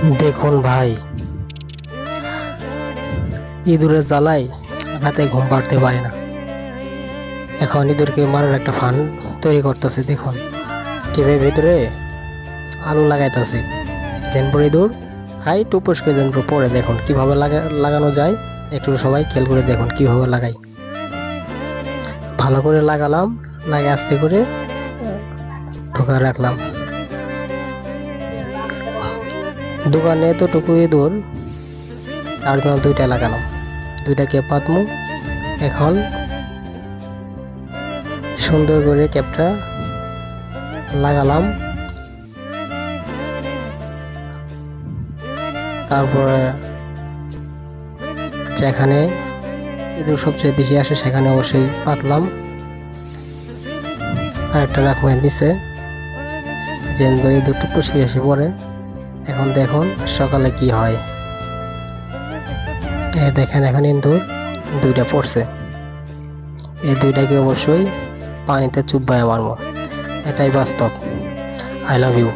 দেখুন ভাই, ইঁদুরের জ্বালায় রাতে ঘুম পাড়তে পারে না। এখন ইঁদুরকে মারার একটা ফান তৈরি করতেছে। দেখুন টিপের ভিতরে আলু লাগাইতেছে, যেন পরে ইঁদুর খাই টুপুস করে যেন পরে। দেখুন কিভাবে লাগানো যায়, একটু সবাই খেয়াল করে দেখুন কিভাবে লাগাই। ভালো করে লাগালাম, লাগে আস্তে করে ঢোকা রাখলাম। দোকানে এতটুকু ইঁদুর, তার জন্য দুইটা লাগালাম, দুইটাকে পাতমু। এখন সুন্দর করে ক্যাপটা লাগালাম, তারপরে যেখানে ইঁদুর সবচেয়ে বেশি আসে সেখানে অবশ্যই পাতলাম। আরেকটা রাখবেন নিচে, যেন করে ইঁদুর টুকুসি এসে পড়ে। এখন দেখুন সকালে কি হয়। দেখেন এখন ইঁদুর দুইটা পড়ছে, এই দুইটাকে অবশ্যই পানিতে চুবাইয়া মারবো। এটাই বাস্তব। I love you.